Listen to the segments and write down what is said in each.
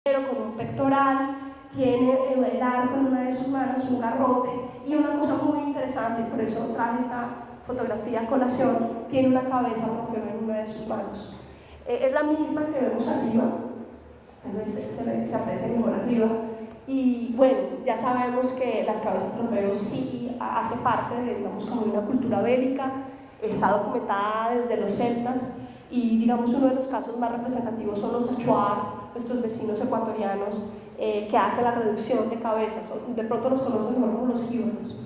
con un pectoral, tiene el arco en una de sus manos, un garrote, y una cosa muy interesante, por eso traje esta fotografía a colación, tiene una cabeza trofeo en una de sus manos. Es la misma que vemos arriba, tal vez se aprecia mejor arriba, y bueno, ya sabemos que las cabezas trofeos sí hace parte de, digamos, como de una cultura bélica, está documentada desde los celtas, y digamos uno de los casos más representativos son los achuar, nuestros vecinos ecuatorianos, que hacen la reducción de cabezas, de pronto los conocen mejor como los jíbaros,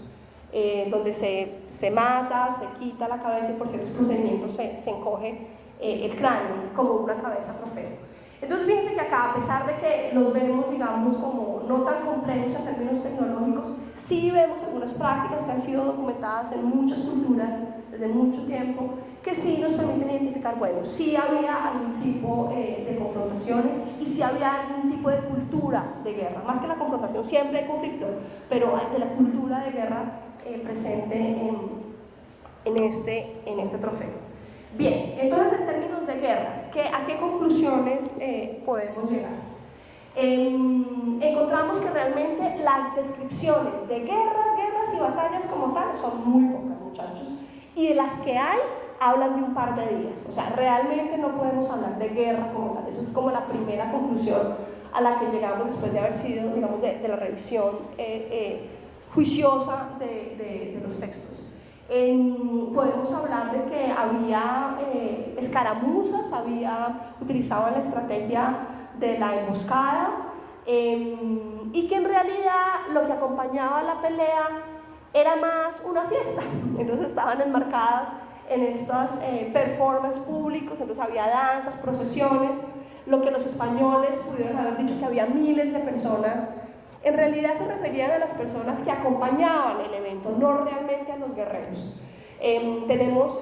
donde se mata, se quita la cabeza y por ciertos procedimientos se encoge el cráneo como una cabeza trofeo. Entonces fíjense que acá, a pesar de que los vemos, digamos, como no tan complejos en términos tecnológicos, sí vemos algunas prácticas que han sido documentadas en muchas culturas desde mucho tiempo, que sí nos permiten identificar, bueno, sí había algún tipo de confrontaciones y sí había algún tipo de cultura de guerra, más que la confrontación, siempre hay conflicto, pero hay de la cultura de guerra presente en este trofeo. Bien, entonces en términos de guerra, ¿a qué conclusiones podemos llegar? Encontramos que realmente las descripciones de guerras y batallas como tal son muy pocas, muchachos, y de las que hay hablan de un par de días, o sea, realmente no podemos hablar de guerra como tal. Eso es como la primera conclusión a la que llegamos después de haber sido, digamos, de la revisión juiciosa de los textos. Podemos hablar de que había escaramuzas, utilizaban la estrategia de la emboscada, y que en realidad lo que acompañaba la pelea era más una fiesta. Entonces estaban enmarcadas en estas performances públicos, entonces había danzas, procesiones, lo que los españoles pudieron haber dicho que había miles de personas. En realidad se referían a las personas que acompañaban el evento, no realmente a los guerreros. Tenemos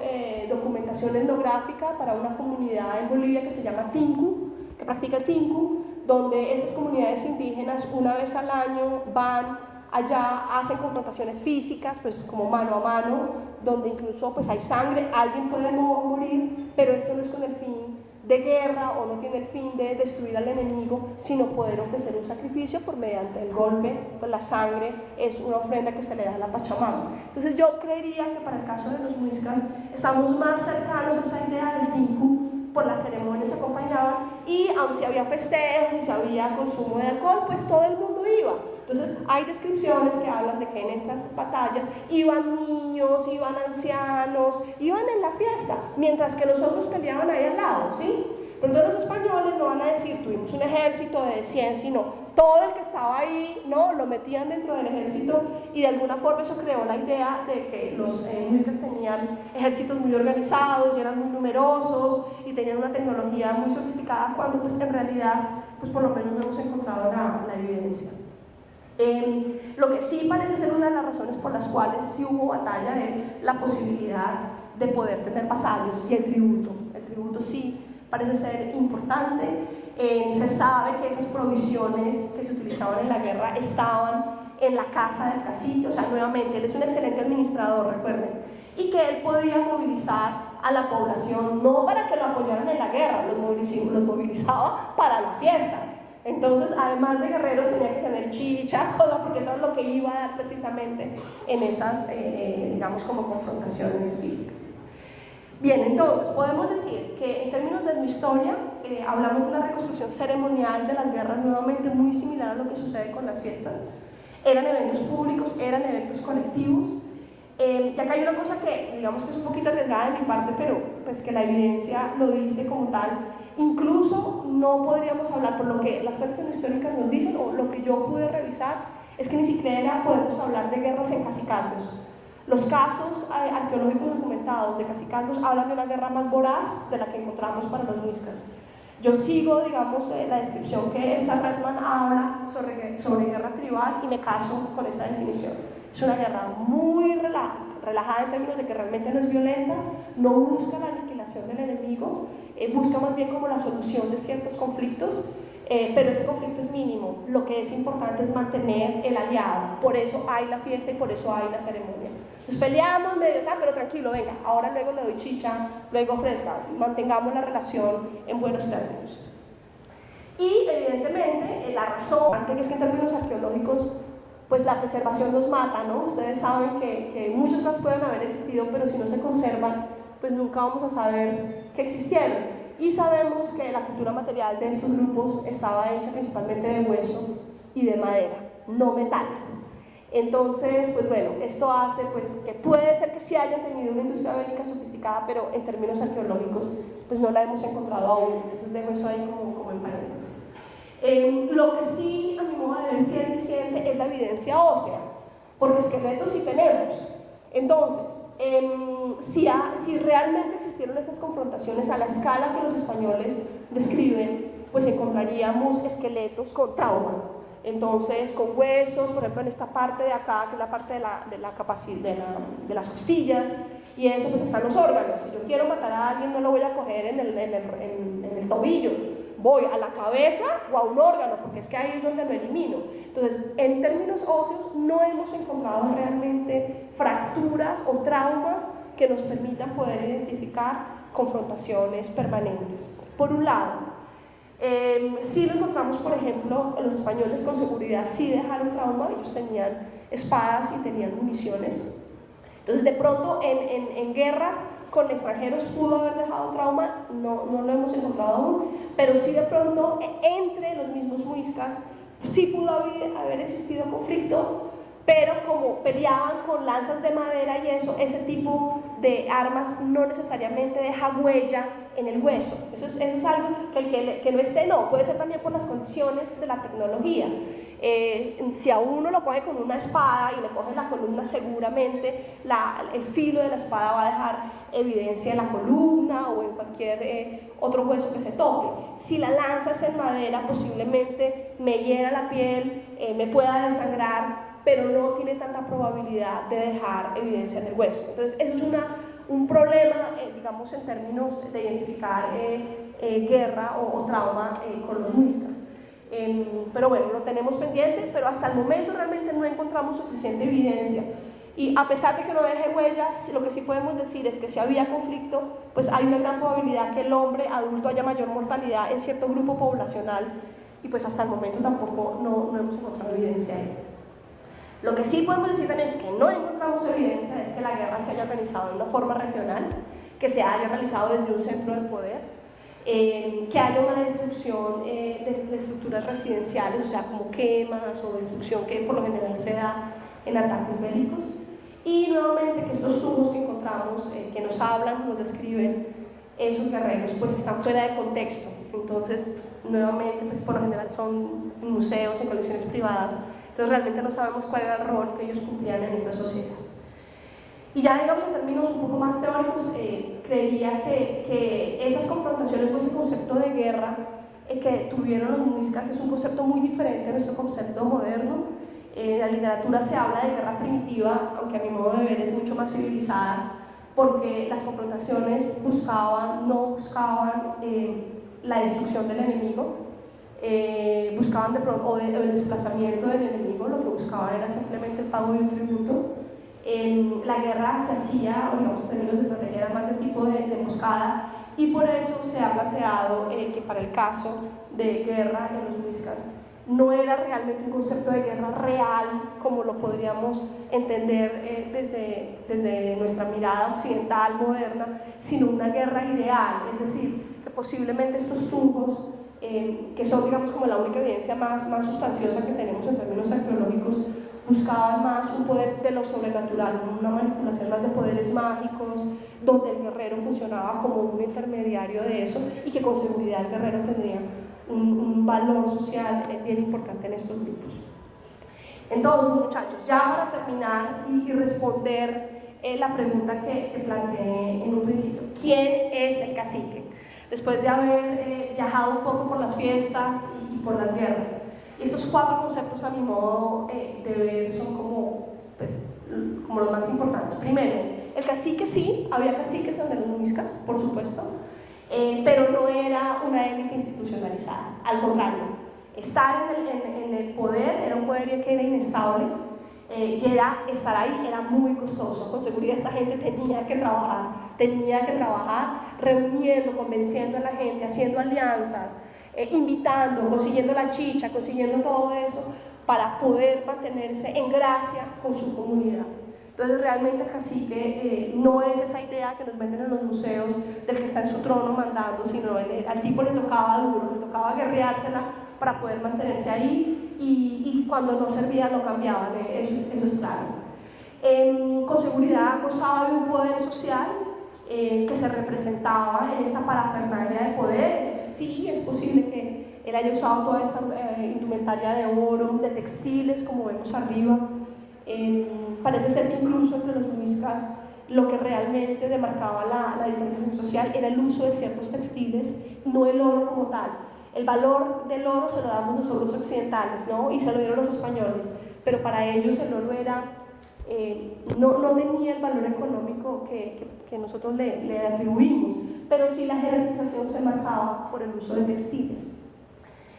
documentación etnográfica para una comunidad en Bolivia que se llama Tinku, que practica el Tinku, donde estas comunidades indígenas una vez al año van allá, hacen confrontaciones físicas, pues como mano a mano, donde incluso pues hay sangre, alguien puede morir, pero esto no es con el fin de guerra o no tiene el fin de destruir al enemigo, sino poder ofrecer un sacrificio por mediante el golpe, pues la sangre es una ofrenda que se le da a la Pachamama. Entonces yo creería que para el caso de los muiscas estamos más cercanos a esa idea del Tinku, por las ceremonias se acompañaban, y aun si había festejos y si había consumo de alcohol, pues todo el mundo iba. Entonces hay descripciones que hablan de que en estas batallas iban niños, iban ancianos, iban en la fiesta, mientras que los otros peleaban ahí al lado, ¿sí? Pero los españoles no van a decir, tuvimos un ejército de 100, sino todo el que estaba ahí, ¿no? Lo metían dentro del ejército, y de alguna forma eso creó la idea de que los muiscas tenían ejércitos muy organizados y eran muy numerosos y tenían una tecnología muy sofisticada, cuando pues en realidad, pues por lo menos no hemos encontrado la evidencia. Lo que sí parece ser una de las razones por las cuales sí hubo batalla es la posibilidad de poder tener vasallos y el tributo. El tributo sí parece ser importante. Se sabe que esas provisiones que se utilizaban en la guerra estaban en la casa del cacique, o sea, nuevamente, él es un excelente administrador, recuerden, y que él podía movilizar a la población, no para que lo apoyaran en la guerra, los movilizaba para la fiesta. Entonces, además de guerreros, tenía que tener chicha, cosa, porque eso es lo que iba a dar precisamente en esas, digamos, como confrontaciones físicas. Bien, entonces, podemos decir que en términos de mi historia, hablamos de una reconstrucción ceremonial de las guerras, nuevamente muy similar a lo que sucede con las fiestas. Eran eventos públicos, eran eventos colectivos. Y acá hay una cosa que, digamos que es un poquito arriesgada de mi parte, pero pues que la evidencia lo dice como tal. Incluso no podríamos hablar, por lo que las fuentes históricas nos dicen, o lo que yo pude revisar, es que ni siquiera podemos hablar de guerras en cacicazgos. Los casos arqueológicos documentados de cacicazgos hablan de una guerra más voraz de la que encontramos para los muiscas. Yo sigo, digamos, la descripción que Elsa Redman habla sobre guerra tribal y me caso con esa definición. Es una guerra muy relajada en términos de que realmente no es violenta, no busca la aniquilación del enemigo, busca más bien como la solución de ciertos conflictos, pero ese conflicto es mínimo. Lo que es importante es mantener el aliado, por eso hay la fiesta y por eso hay la ceremonia. Nos peleamos medio tal, pero tranquilo, venga, ahora luego le doy chicha, luego fresca, mantengamos la relación en buenos términos. Y evidentemente la razón, que es que en términos arqueológicos, pues la preservación nos mata, ¿no? Ustedes saben que muchas cosas pueden haber existido, pero si no se conservan, pues nunca vamos a saber que existieron. Y sabemos que la cultura material de estos grupos estaba hecha principalmente de hueso y de madera, no metal. Entonces, pues bueno, esto hace pues, que puede ser que sí hayan tenido una industria bélica sofisticada, pero en términos arqueológicos, pues no la hemos encontrado aún. Entonces dejo eso ahí como en paréntesis. Lo que sí, a mi modo de ver, sí es diciente es la evidencia ósea, porque esqueletos sí tenemos. Entonces, si realmente existieron estas confrontaciones a la escala que los españoles describen, pues encontraríamos esqueletos con trauma. Entonces, con huesos, por ejemplo, en esta parte de acá, que es la parte de las costillas, y eso pues están los órganos. Si yo quiero matar a alguien, no lo voy a coger en el tobillo, voy a la cabeza o a un órgano, porque es que ahí es donde lo elimino. Entonces, en términos óseos, no hemos encontrado realmente fracturas o traumas que nos permitan poder identificar confrontaciones permanentes. Por un lado, sí lo encontramos, por ejemplo, los españoles con seguridad sí dejaron trauma, ellos tenían espadas y tenían municiones. Entonces, de pronto, en guerras con extranjeros pudo haber dejado trauma, no lo hemos encontrado aún, pero sí de pronto entre los mismos muiscas sí pudo haber existido conflicto, pero como peleaban con lanzas de madera y eso, ese tipo de armas no necesariamente deja huella en el hueso. Eso es algo que no esté, no, puede ser también por las condiciones de la tecnología. Si a uno lo coge con una espada y le coge la columna, seguramente el filo de la espada va a dejar evidencia en la columna o en cualquier otro hueso que se toque. Si la lanza es en madera, posiblemente me hiera la piel, me pueda desangrar, pero no tiene tanta probabilidad de dejar evidencia en el hueso. Entonces, eso es un problema, digamos, en términos de identificar guerra o trauma con los muiscas. Pero bueno, lo tenemos pendiente, pero hasta el momento realmente no encontramos suficiente evidencia. Y a pesar de que no deje huellas, lo que sí podemos decir es que si había conflicto, pues hay una gran probabilidad que el hombre adulto haya mayor mortalidad en cierto grupo poblacional, y pues hasta el momento tampoco no hemos encontrado evidencia ahí. Lo que sí podemos decir también que no encontramos evidencia es que la guerra se haya organizado de una forma regional, que se haya realizado desde un centro del poder, que haya una destrucción de estructuras residenciales, o sea, como quemas o destrucción que por lo general se da en ataques bélicos. Y nuevamente que estos tubos que encontramos, que nos hablan, nos describen esos guerreros, pues están fuera de contexto. Entonces, nuevamente, pues por lo general son en museos, en colecciones privadas. Entonces realmente no sabemos cuál era el rol que ellos cumplían en esa sociedad. Y ya digamos en términos un poco más teóricos, creería que esas confrontaciones o ese concepto de guerra que tuvieron los muiscas es un concepto muy diferente a nuestro concepto moderno. En la literatura se habla de guerra primitiva, aunque a mi modo de ver es mucho más civilizada, porque las confrontaciones no buscaban la destrucción del enemigo, buscaban de pronto, o el desplazamiento del enemigo, lo que buscaban era simplemente el pago de un tributo. La guerra se hacía, digamos, en términos de estrategia, era más de tipo de emboscada, y por eso se ha planteado que para el caso de guerra en los muiscas no era realmente un concepto de guerra real como lo podríamos entender desde nuestra mirada occidental moderna, sino una guerra ideal, es decir, que posiblemente estos tumbos que son, digamos, como la única evidencia más sustanciosa que tenemos en términos arqueológicos, buscaban más un poder de lo sobrenatural, una manipulación más de poderes mágicos, donde el guerrero funcionaba como un intermediario de eso, y que con seguridad el guerrero tendría un valor social bien importante en estos grupos. Entonces, muchachos, ya para terminar y responder la pregunta que planteé en un principio, ¿quién es el cacique? Después de haber viajado un poco por las fiestas y por las guerras, estos 4 conceptos a mi modo de ver son como los más importantes. Primero, el cacique, sí, había caciques en los muiscas, por supuesto, pero no era una élite institucionalizada, al contrario, estar en el poder era un poder que era inestable, y estar ahí era muy costoso. Con seguridad esta gente tenía que trabajar reuniendo, convenciendo a la gente, haciendo alianzas, invitando, consiguiendo la chicha, consiguiendo todo eso para poder mantenerse en gracia con su comunidad. Entonces realmente el cacique no es esa idea que nos venden en los museos del que está en su trono mandando, sino al tipo le tocaba duro, le tocaba guerreársela para poder mantenerse ahí, y cuando no servía lo cambiaban, eso es claro. Con seguridad gozaba de un poder social que se representaba en esta parafernalia de poder. Sí, es posible que él haya usado toda esta indumentaria de oro, de textiles, como vemos arriba. Parece ser que incluso entre los muiscas lo que realmente demarcaba la diferenciación social era el uso de ciertos textiles, no el oro como tal. El valor del oro se lo damos nosotros occidentales, ¿no? Y se lo dieron los españoles, pero para ellos el oro era, no tenía el valor económico que nosotros le atribuimos, pero sí la jerarquización se marcaba por el uso de textiles.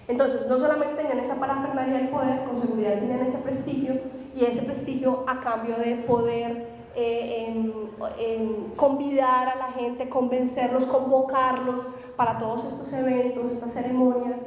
Entonces, no solamente tenían esa parafernalia del poder, con seguridad tenían ese prestigio, y ese prestigio a cambio de poder convidar a la gente, convencerlos, convocarlos para todos estos eventos, estas ceremonias,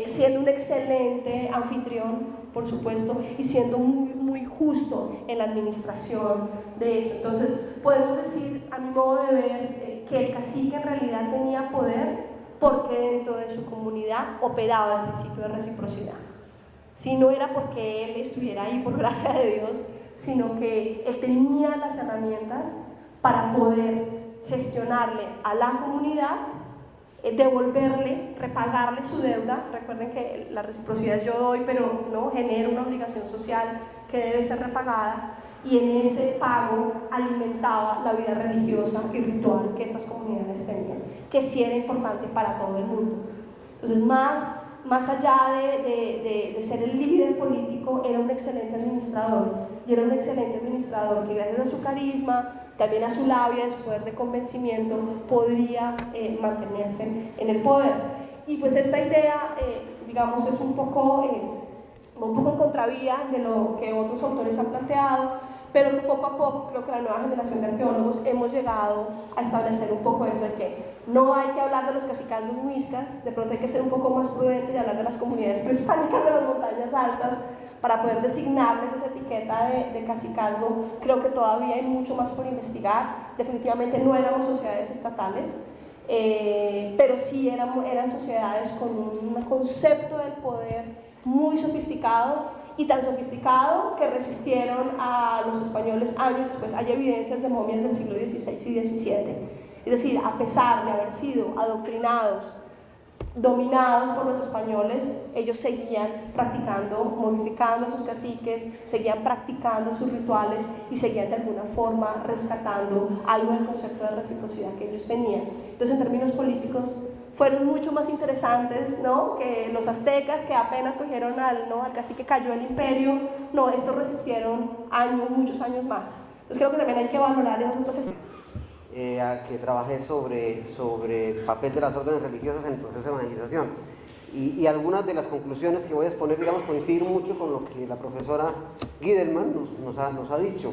siendo un excelente anfitrión, por supuesto, y siendo muy, muy justo en la administración de eso. Entonces, podemos decir, a mi modo de ver, que el cacique en realidad tenía poder porque dentro de su comunidad operaba el principio de reciprocidad. Si no era porque él estuviera ahí por gracia de Dios, sino que él tenía las herramientas para poder gestionarle a la comunidad, devolverle, repagarle su deuda. Recuerden que la reciprocidad yo doy, pero no genera una obligación social que debe ser repagada, y en ese pago alimentaba la vida religiosa y ritual que estas comunidades tenían, que sí era importante para todo el mundo. Entonces, más allá de ser el líder político, era un excelente administrador, y era un excelente administrador que gracias a su carisma, también a su labia, a su poder de convencimiento, podría mantenerse en el poder. Y pues esta idea, digamos, es un poco en contravía de lo que otros autores han planteado, pero que poco a poco creo que la nueva generación de arqueólogos hemos llegado a establecer un poco esto de que no hay que hablar de los cacicazgos muiscas, de pronto hay que ser un poco más prudente y hablar de las comunidades prehispánicas de las montañas altas para poder designarles esa etiqueta de cacicazgo. Creo que todavía hay mucho más por investigar. Definitivamente no éramos sociedades estatales, pero sí eran sociedades con un concepto del poder muy sofisticado, y tan sofisticado que resistieron a los españoles años después. Hay evidencias de momias del siglo XVI y XVII. Es decir, a pesar de haber sido adoctrinados, dominados por los españoles, ellos seguían practicando, momificando a sus caciques, seguían practicando sus rituales y seguían de alguna forma rescatando algo del concepto de reciprocidad que ellos tenían. Entonces, en términos políticos, fueron mucho más interesantes, ¿no?, que los aztecas, que apenas cogieron al cacique, cayó el imperio. No, estos resistieron muchos años más. Entonces creo que también hay que valorar esos procesos. Que trabajé sobre el papel de las órdenes religiosas en el proceso de evangelización. Y algunas de las conclusiones que voy a exponer, digamos, coinciden mucho con lo que la profesora Gidelman nos ha dicho.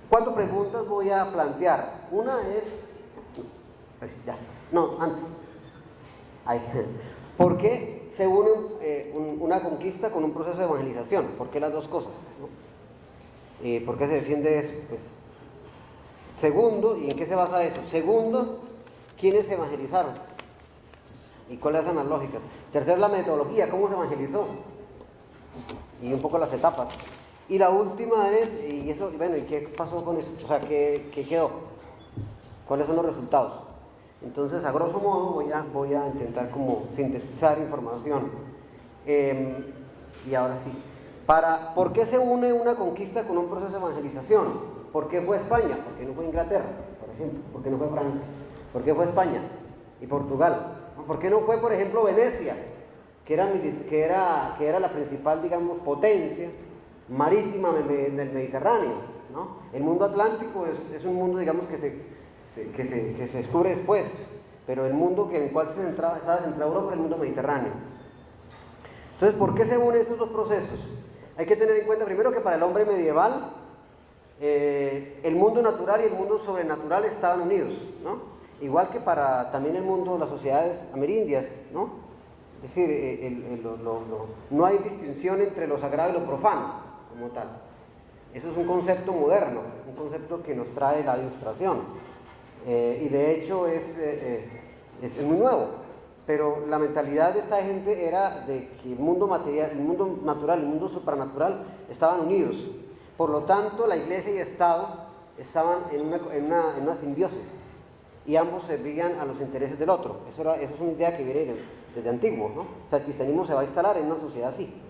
¿Cuántas preguntas voy a plantear? Una es... antes. ¿Por qué se une una conquista con un proceso de evangelización? ¿Por qué las dos cosas, ¿no? ¿Por qué se defiende eso? Pues, segundo, ¿y en qué se basa eso? Segundo, ¿quiénes se evangelizaron? ¿Y cuáles son las lógicas? Tercero, la metodología, ¿cómo se evangelizó? Y un poco las etapas. Y la última es, ¿y qué pasó con eso? O sea, ¿qué quedó? ¿Cuáles son los resultados? Entonces, a grosso modo, voy a intentar como sintetizar información. Y ahora sí. ¿Por qué se une una conquista con un proceso de evangelización? ¿Por qué fue España? ¿Por qué no fue Inglaterra, por ejemplo? ¿Por qué no fue Francia? ¿Por qué fue España y Portugal? ¿Por qué no fue, por ejemplo, Venecia, que era la principal, digamos, potencia marítima del Mediterráneo, ¿no? El mundo atlántico es un mundo, digamos, que se descubre después, pero el mundo en el cual estaba centrada Europa era el mundo mediterráneo. Entonces, ¿por qué se unen esos dos procesos? Hay que tener en cuenta primero que para el hombre medieval el mundo natural y el mundo sobrenatural estaban unidos, ¿no? Igual que para también el mundo de las sociedades amerindias, ¿no? Es decir, no hay distinción entre lo sagrado y lo profano, como tal. Eso es un concepto moderno, un concepto que nos trae la ilustración, y de hecho es muy nuevo, pero la mentalidad de esta gente era de que el mundo material, el mundo natural, el mundo supranatural estaban unidos. Por lo tanto, la iglesia y el Estado estaban en una simbiosis, y ambos servían a los intereses del otro. Eso es una idea que viene desde antiguo, ¿no? O sea, el cristianismo se va a instalar en una sociedad así.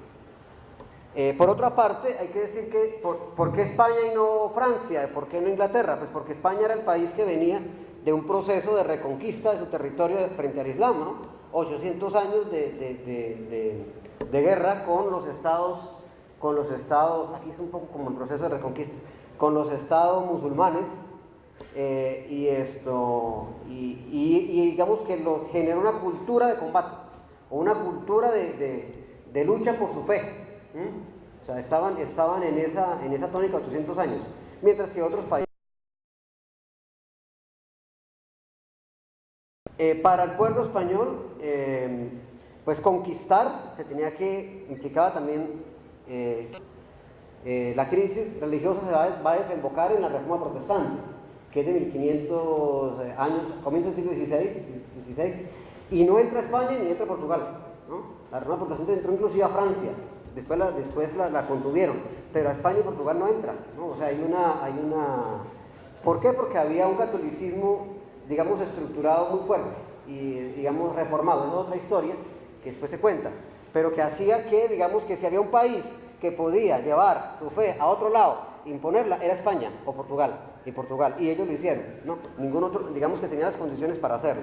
Por otra parte, hay que decir que, ¿por qué España y no Francia? ¿Por qué no Inglaterra? Pues porque España era el país que venía de un proceso de reconquista de su territorio frente al Islam, ¿no? 800 años de guerra con los estados, aquí es un poco como el proceso de reconquista, con los estados musulmanes, y digamos que generó una cultura de combate, o una cultura de lucha por su fe. O sea, estaban en esa tónica 800 años, mientras que otros países. Para el pueblo español, pues conquistar implicaba también la crisis religiosa se va a desembocar en la Reforma Protestante, que es de 1500 años, comienzo del siglo XVI, y no entra España ni entra Portugal, ¿no? La Reforma Protestante entró inclusive a Francia. Después la contuvieron, pero a España y Portugal no entra, ¿no? O sea, hay una... ¿Por qué? Porque había un catolicismo, digamos, estructurado muy fuerte y, digamos, reformado. Esa es otra historia que después se cuenta, pero que hacía que, digamos, que si había un país que podía llevar su fe a otro lado, imponerla, era España o Portugal, y ellos lo hicieron, ¿no? Ningún otro, digamos, que tenía las condiciones para hacerlo.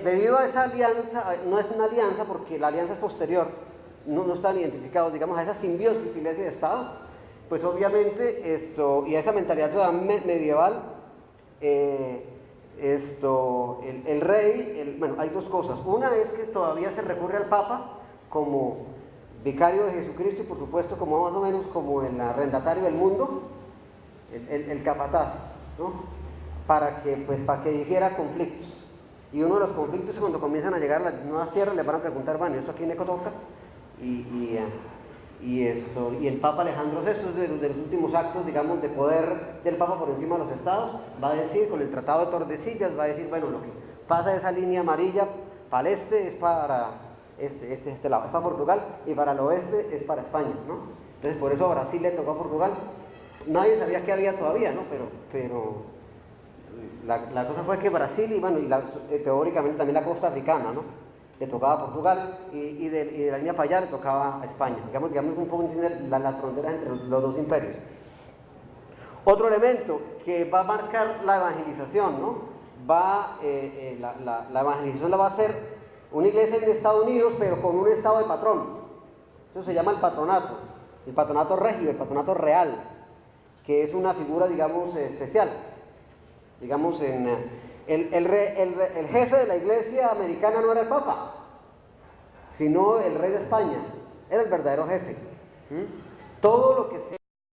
Debido a esa alianza, no es una alianza porque la alianza es posterior, no están identificados, digamos, a esa simbiosis iglesia y Estado, pues obviamente y a esa mentalidad toda medieval, el rey, bueno, hay dos cosas. Una es que todavía se recurre al Papa como vicario de Jesucristo y por supuesto como más o menos como el arrendatario del mundo, el capataz, ¿no? Para que difiera conflictos. Y uno de los conflictos es cuando comienzan a llegar a las nuevas tierras, les van a preguntar, bueno, ¿esto a quién le toca? Y el Papa Alejandro VI, de los últimos actos, digamos, de poder del Papa por encima de los estados, va a decir, con el Tratado de Tordesillas, va a decir, bueno, lo que pasa de esa línea amarilla para el este es para este lado, es para Portugal, y para el oeste es para España, ¿no? Entonces, por eso a Brasil le tocó a Portugal. Nadie sabía qué había todavía, ¿no? Pero la cosa fue que Brasil, y teóricamente también la costa africana, ¿no? Le tocaba a Portugal, y de la línea para allá le tocaba a España. Digamos un poco entender las fronteras entre los dos imperios. Otro elemento que va a marcar la evangelización, ¿no? La evangelización la va a hacer una iglesia en Estados Unidos, pero con un estado de patrón. Eso se llama el patronato regio, el patronato real, que es una figura, digamos, especial. Digamos, el jefe de la iglesia americana no era el Papa, sino el rey de España, era el verdadero jefe. Todo lo que